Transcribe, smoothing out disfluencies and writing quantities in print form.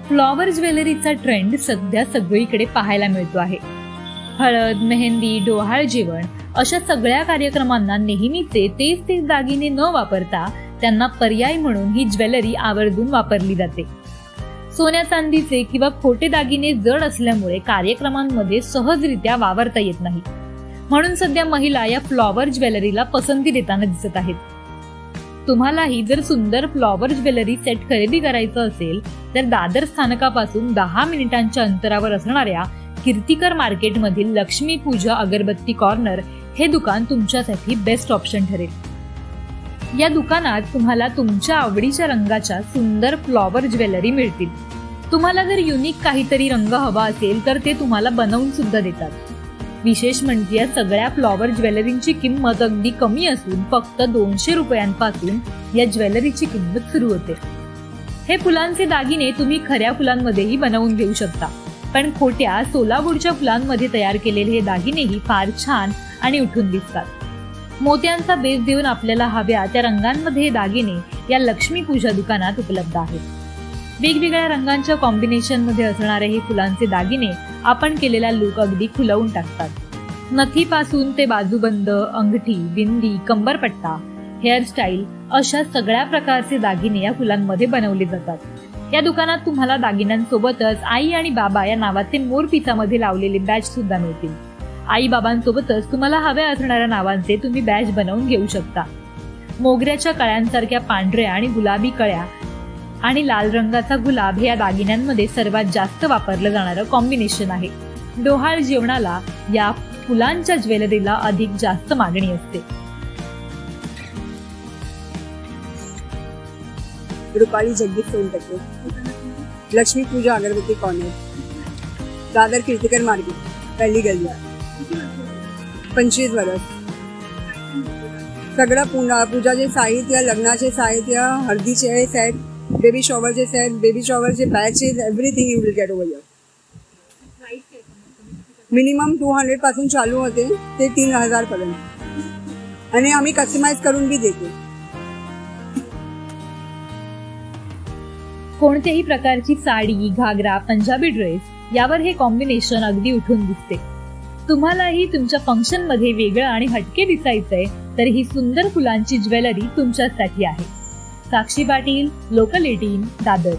Flower ज्वेलरीचा trend सध्या सगळीकडे पाहायला मिळतो आहे. हळद, मेहंदी, डोहाळ जेवण अशा सगळ्या कार्यक्रमांना नेहमीचे तेच दागिने न वापरता त्यांना पर्याय म्हणून ही ज्वेलरी आवर्जून वापरली जाते. सोन्या चांदीचे किंवा खोटे दागिने जड असल्यामुळे कार्यक्रमांमध्ये सहजरित्या वावरता येत नाही. म्हणून सध्या महिला या फ्लॉवर ज्वेलरीला पसंती देताना दिसत आहेत. तुम्हालाही जर सुंदर फ्लॉवर ज्वेलरी सेट खरेदी करायचं असेल तर दादर स्थानकापासून 10 मिनिटांच्या अंतरावर असणाऱ्या कीर्तिकर मार्केटमधील लक्ष्मी पूजा अगरबत्ती कॉर्नर हे दुकान तुमच्यासाठी बेस्ट ऑप्शन ठरेल. या दुकानात तुम्हाला तुमच्या आवडीच्या रंगाच्या सुंदर फ्लॉवर ज्वेलरी मिळतील. तुम्हाला जर युनिक काहीतरी रंग हवा असेल तर ते तुम्हाला बनवून सुद्धा देतात. विशेष म्हणजे या सगळ्या फ्लॉवर ज्वेलरींची किंमत अगदी कमी असून फक्त 200 रुपयांपासून या ज्वेलरीची किंमत सुरू होते. हे फुलांचे दागिने तुम्ही खऱ्या फुलांमध्येही बनवून घेऊ शकता, पण खोट्या सोलापूरच्या फुलांमध्ये तयार केलेले हे दागिनेही फार छान आणि उठून दिसतात. मोत्यांचा बेस देऊन आपल्याला हव्या त्या रंगांमध्ये हे दागिने या लक्ष्मी पूजा दुकानात उपलब्ध आहेत. वेगवेगळ्या रंगांच्या कॉम्बिनेशन मध्ये असणारे हे फुलांचे दागिने आपण केलेला लुक अगदी खुलवून टाकतात. नथीपासून ते बाजूबंद, अंगठी, बिंदी, कंबरपट्टा, हेअरस्टाईल अशा सगळ्या प्रकारचे दागिने या फुलांमध्ये बनवले जातात. या दुकानात तुम्हाला दागिन्यांसोबतच आई आणि बाबा या नावाचे मोरपिसामध्ये लावलेले बॅच सुद्धा मिळतील. आई बाबांसोबतच तुम्हाला हव्या असणाऱ्या नावांचे तुम्ही बॅच बनवून घेऊ शकता. मोगऱ्याच्या कळ्यांसारख्या पांढऱ्या आणि गुलाबी कळ्या आणि लाल रंगाचा गुलाब हे या दागिन्यांमध्ये सर्वात जास्त वापरलं जाणारं कॉम्बिनेशन आहे. डोहाळ जेवणाला या फुलांच्या ज्वेलरीला अधिक जास्त मागणी असते. रुपाली जगदीश सोनटके, लक्ष्मी पूजा अगरबत्ती कॉर्नर, दादर कीर्तिकर मार्केट, पहली गली. 25 वर्ष. सगळं पूजाचे साहित्य, लग्नाचे साहित्य, हळदीचे सेट, बेबी शॉवरचे सेट, बेबी शॉवरचे batches, everything you will get over here. Minimum 200 पासून चालू होते ते 3000 पर्यंत, आणि आम्ही कस्टमाइज करून बी देतो. कोणत्याही प्रकारची साडी, घागरा, पंजाबी ड्रेस यावर हे कॉम्बिनेशन अगदी उठून दिसते. तुम्हालाही तुमच्या फंक्शन मध्ये वेगळं आणि हटके दिसायचंय तर ही सुंदर फुलांची ज्वेलरी तुमच्यासाठी आहे. साक्षी पाटील, लोकल 18, दादर.